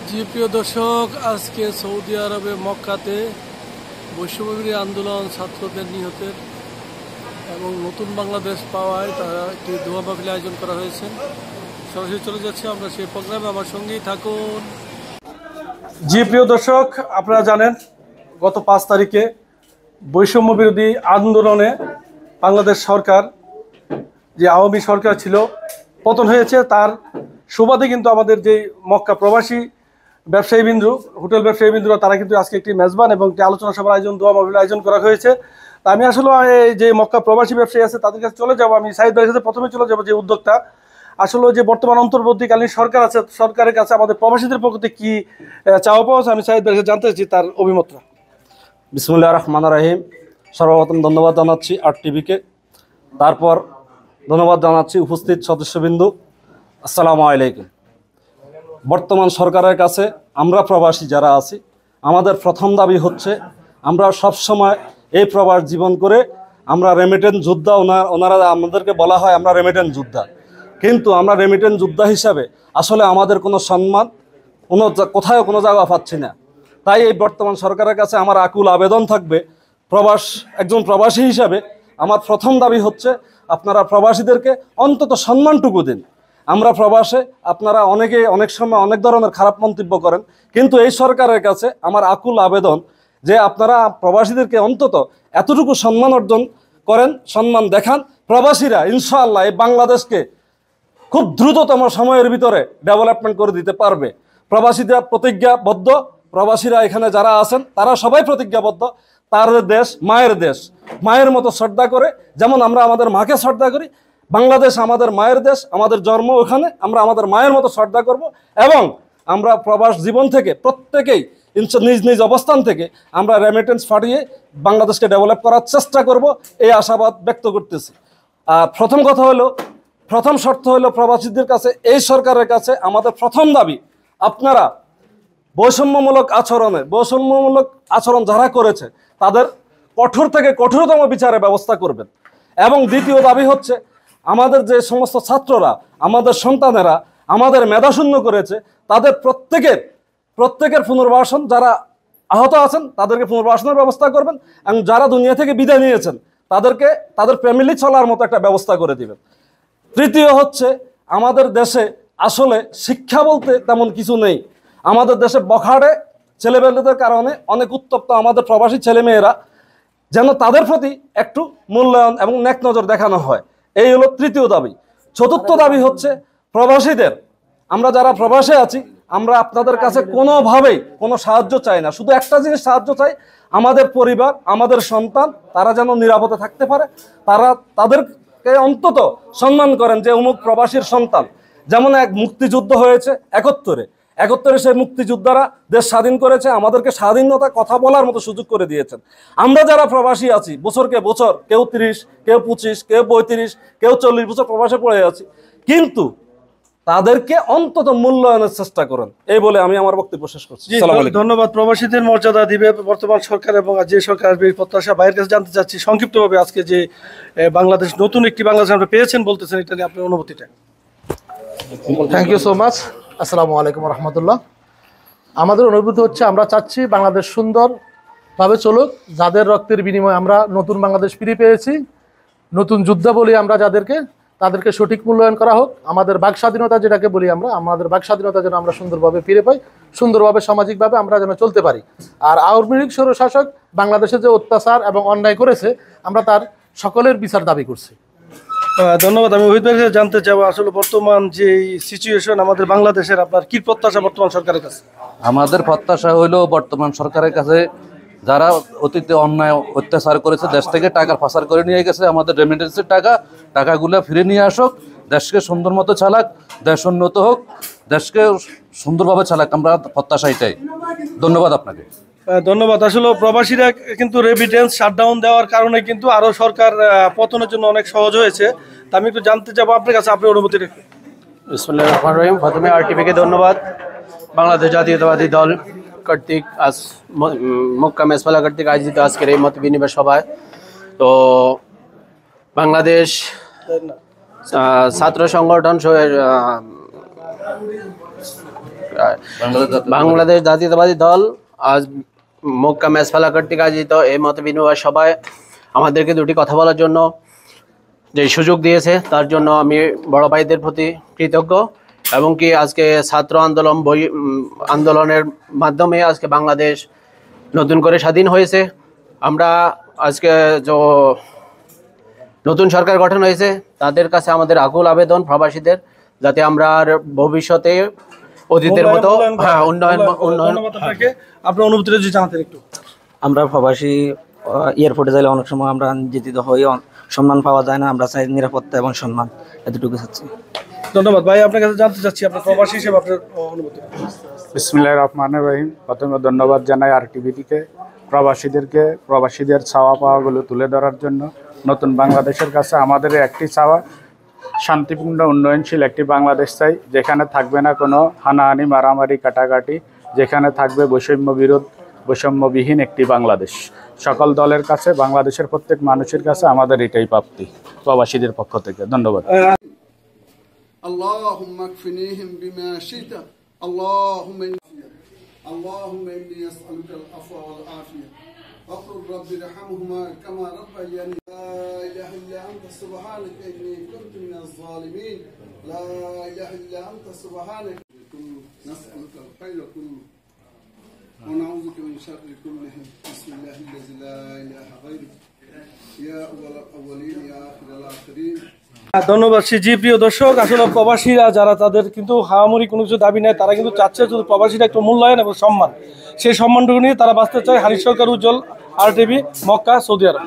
জি প্রিয় দর্শক, আজকে সৌদি আরবে মক্কাতে বৈষম্যবিরোধী আন্দোলন ছাত্রদের নিহতের এবং নতুন বাংলাদেশ পাওয়ায় তারা একটি দোয়া মাহফিল আয়োজন করা হয়েছে। সরাসরি চলে যাচ্ছে আমরা সেই প্রোগ্রামে, আমার সঙ্গেই থাকুন। জি প্রিয় দর্শক, আপনারা জানেন গত 5 তারিখে বৈষম্য বিরোধী আন্দোলনে বাংলাদেশ সরকার, যে আওয়ামী সরকার ছিল, পতন হয়েছে। তার সুবাদে কিন্তু আমাদের যে মক্কা প্রবাসী ব্যবসায়ীবৃন্দু, হোটেল ব্যবসায়ীবৃন্দুরা, তারা কিন্তু আজকে একটি মেজবান এবং একটি আলোচনা সভার আয়োজন, দোয়া মাহফিল আয়োজন করা হয়েছে। তা আমি আসলে যে মক্কা প্রবাসী ব্যবসায়ী আছে তাদের কাছে চলে যাব। আমি সাইদ ভাইয়ের কাছে প্রথমে চলে যাব, যে উদ্যোক্তা। আসলে যে বর্তমান অন্তর্বর্তীকালীন সরকার আছে, সরকারের কাছে আমাদের প্রবাসীদের পক্ষে কি চাওয়া পাওয়া আছে, আমি সাইদ ভাইয়ের কাছে জানতে চাচ্ছি তার অভিমতটা। বিসমুল্লাহির রহমানির রহিম। সর্বপ্রথম ধন্যবাদ জানাচ্ছি আরটিভিকে, তারপর ধন্যবাদ জানাচ্ছি উপস্থিত সদস্যবৃন্দ। আসসালামু আলাইকুম। বর্তমান সরকারের কাছে আমরা প্রবাসী যারা আছি, আমাদের প্রথম দাবি হচ্ছে, আমরা সবসময় এই প্রবাস জীবন করে আমরা রেমিটেন্স যোদ্ধা। ওনারা আমাদেরকে বলা হয় আমরা রেমিটেন্স যোদ্ধা, কিন্তু আমরা রেমিটেন্স যোদ্ধা হিসাবে আসলে আমাদের কোনো সম্মান কোথাও কোনো জায়গা পাচ্ছি না। তাই এই বর্তমান সরকারের কাছে আমার আকুল আবেদন থাকবে, একজন প্রবাসী হিসাবে আমার প্রথম দাবি হচ্ছে, আপনারা প্রবাসীদেরকে অন্তত সম্মানটুকু দিন। আমরা প্রবাসে আপনারা অনেক সময় অনেক ধরনের খারাপ মন্তব্য করেন, কিন্তু এই সরকারের কাছে আমার আকুল আবেদন যে আপনারা প্রবাসীদেরকে অন্তত এতটুকু সম্মান অর্জন করেন, সম্মান দেখান। প্রবাসীরা ইনশাআল্লাহ এই বাংলাদেশকে খুব দ্রুততম সময়ের ভিতরে ডেভেলপমেন্ট করে দিতে পারবে। প্রবাসীরা প্রতিজ্ঞাবদ্ধ, প্রবাসীরা এখানে যারা আছেন তারা সবাই প্রতিজ্ঞাবদ্ধ। তার দেশ মায়ের দেশ, মায়ের মতো শ্রদ্ধা করে, যেমন আমরা আমাদের মাকে শ্রদ্ধা করি, বাংলাদেশ আমাদের মায়ের দেশ, আমাদের জন্ম ওখানে, আমরা আমাদের মায়ের মতো শ্রদ্ধা করব। এবং আমরা প্রবাস জীবন থেকে প্রত্যেকেই নিজ নিজ অবস্থান থেকে আমরা রেমিটেন্স পাঠিয়ে বাংলাদেশকে ডেভেলপ করার চেষ্টা করব, এই আশাবাদ ব্যক্ত করতেছি। প্রথম শর্ত হলো প্রবাসীদের কাছে, এই সরকারের কাছে আমাদের প্রথম দাবি, আপনারা বৈষম্যমূলক আচরণ যারা করেছে তাদের কঠোর থেকে কঠোরতম বিচারের ব্যবস্থা করবেন। এবং দ্বিতীয় দাবি হচ্ছে, আমাদের যে সমস্ত ছাত্ররা, আমাদের সন্তানেরা আমাদের মেধাশূন্য করেছে, তাদের প্রত্যেকের পুনর্বাসন, যারা আহত আছেন তাদেরকে পুনর্বাসনের ব্যবস্থা করবেন, এবং যারা দুনিয়া থেকে বিদায় নিয়েছেন তাদেরকে তাদের ফ্যামিলি চলার মতো একটা ব্যবস্থা করে দিবেন। তৃতীয় হচ্ছে, আমাদের দেশে আসলে শিক্ষা বলতে তেমন কিছু নেই। আমাদের দেশে বখাটে ছেলেমেয়েদের কারণে অনেক উত্তপ্ত আমাদের প্রবাসী ছেলেমেয়েরা, যেন তাদের প্রতি একটু মূল্যায়ন এবং নেক নজর দেখানো হয়। এই হলো তৃতীয় দাবি। চতুর্থ দাবি হচ্ছে, প্রবাসীদের, আমরা যারা প্রবাসে আছি, আমরা আপনাদের কাছে কোনোভাবেই কোনো সাহায্য চাই না। শুধু একটা জিনিস সাহায্য চাই, আমাদের পরিবার, আমাদের সন্তান, তারা যেন নিরাপদে থাকতে পারে। তাদেরকে অন্তত সম্মান করেন যে অমুক প্রবাসীর সন্তান। যেমন এক মুক্তিযুদ্ধ হয়েছে 71-এ সেই মুক্তিযোদ্ধারা দেশ স্বাধীন করেছে, আমাদেরকে স্বাধীনতা কথা বলার মতো সুযোগ করে দিয়েছেন। আমরা যারা প্রবাসী আছি, বছরকে বছর, কেউ 30, কেউ 25, কেউ 35, কেউ 40 বছর প্রবাসে পড়ে আছি, কিন্তু তাদেরকে অন্তত মূল্যায়নের চেষ্টা করেন। এই বলে আমি আমার বক্তব্য শেষ করছি। ধন্যবাদ। প্রবাসীদের মর্যাদা দিবে বর্তমান সরকার, এবং যে সরকার আসবে প্রত্যাশা। বাইরের কাছে জানতে চাচ্ছি সংক্ষিপ্তভাবে, আজকে যে বাংলাদেশ, নতুন একটি বাংলাদেশ আমরা পেয়েছেন বলতেছেন, এটা নিয়ে আপনার অনুভূতিটা। Thank you so much. আসসালামু আলাইকুম রহমতুল্লাহ। আমাদের অনুভূতি হচ্ছে, আমরা চাচ্ছি বাংলাদেশ সুন্দরভাবে চলুক। যাদের রক্তের বিনিময়ে আমরা নতুন বাংলাদেশ ফিরে পেয়েছি, নতুন যোদ্ধা বলি আমরা তাদেরকে সঠিক মূল্যায়ন করা হোক। আমাদের বাক স্বাধীনতা যেটাকে বলি আমরা, আমাদের বাক স্বাধীনতা যেন আমরা সুন্দরভাবে ফিরে পাই, সুন্দরভাবে সামাজিকভাবে আমরা যেন চলতে পারি। আর আওয়ামী লীগ স্বৈরশাসক বাংলাদেশে যে অত্যাচার এবং অন্যায় করেছে, আমরা তার সকলের বিচার দাবি করছি। ধন্যবাদ। আমি ওহিদ ভাইয়ের কাছে জানতে চাবো, আসলে বর্তমান যে সিচুয়েশন আমাদের বাংলাদেশের, আপনার কি প্রত্যাশা বর্তমান সরকারের কাছে? আমাদের প্রত্যাশা হইলো, বর্তমান সরকারের কাছে যারা অতীতে অন্যায় অত্যাচার করেছে, দেশ থেকে টাকা পাচার করে নিয়ে গেছে, আমাদের রেমিটেন্সের টাকাগুলো ফিরে নিয়ে আসুক, দেশকে সুন্দর মতো চালাক, দেশ উন্নত হোক, দেশকে সুন্দরভাবে চালাক, আমরা প্রত্যাশা এটাই। ধন্যবাদ আপনাকে। ধন্যবাদ। আসলে প্রবাসীরা কিন্তু রেমিটেন্স শাটডাউন দেওয়ার কারণে কিন্তু আরও সরকার পতনের জন্য অনেক সহজ হয়েছে। তা আমি একটু জানতে চাবো আপনার কাছে, আপনার অনুভূতি রেখে। বিসমিল্লাহির রহমানির রহিম। প্রথমে আরটিভিকে ধন্যবাদ। বাংলাদেশ জাতীয়তাবাদী দল কর্তৃক আজ মক্কা মেসফালা কর্তৃক আয়োজিত আজকের এই মত বিনিময় সভায়, তো বাংলাদেশ ছাত্র সংগঠন বাংলাদেশ জাতীয়তাবাদী দল আজ মক্কা মেসফালা কর্তৃক আয়োজিত এই মত বিনিময় সভায় আমাদেরকে দুটি কথা বলার জন্য যে সুযোগ দিয়েছে তার জন্য আমি বড় ভাইদের প্রতি কৃতজ্ঞ। এবং কি আজকে ছাত্র আন্দোলনের মাধ্যমে আজকে বাংলাদেশ নতুন করে স্বাধীন হয়েছে। আমরা আজকে যে নতুন সরকার গঠন হয়েছে তাদের কাছে আমাদের আকুল আবেদন প্রবাসীদের, যাতে আমরা আর ভবিষ্যতে অতীতের মতো উন্নয়ন আপনার অনুভূতিটা যদি জানাতেন একটু। আমরা প্রবাসী এয়ারপোর্টে যাইলে অনেক সময় আমরা নির্যাতিত হই, সম্মান পাওয়া যায় না। আমরা চাই নিরাপত্তা এবং সম্মান, এতটুকু চাচ্ছি। ধন্যবাদ ভাই, আপনার কাছে জানতে চাচ্ছি আপনার প্রবাসী হিসেবে আপনার অনুভূতি। বিসমিল্লাহির রহমানির রহিম। প্রথমে ধন্যবাদ জানাই আরটিভিকে, প্রবাসীদের চাওয়া পাওয়াগুলো তুলে ধরার জন্য। নতুন বাংলাদেশের কাছে আমাদের একটি চাওয়া, শান্তিপূর্ণ উন্নয়নশীল একটি বাংলাদেশ চাই, যেখানে থাকবে না কোনো হানাহানি, মারামারি, কাটাকাটি, যেখানে থাকবে বৈষম্যবিহীন একটি বাংলাদেশ। সকল দলের কাছে, বাংলাদেশের প্রত্যেক মানুষের কাছে আমাদের এটাই প্রাপ্তি প্রবাসীদের পক্ষ থেকে। ধন্যবাদ। اللهم اكفنيهم بما شئت اللهم إني أسألك العفو والعافية وقل رب ارحمهما كما ربياني لا إله إلا أنت سبحانك إني كنت من الظالمين لا إله إلا أنت سبحانك نسألك الخير كله ونعوذ بك من شر كله بسم الله الذي لا إله غيره يا أول الأولين يا آخر الآخرين। ধন্যবাদ। জি প্রিয় দর্শক, আসলে প্রবাসীরা যারা তাদের কিন্তু হাওয়ামুড়ি কোনো কিছু দাবি নেয়, তারা কিন্তু চাচ্ছে শুধু প্রবাসীরা একটু মূল্যায়ন এবং সম্মান, সেই সম্মানটুকু নিয়ে তারা বাঁচতে চায়। হানিফ সরকার, উজ্জ্বল, RTV, মক্কা, সৌদি আরব।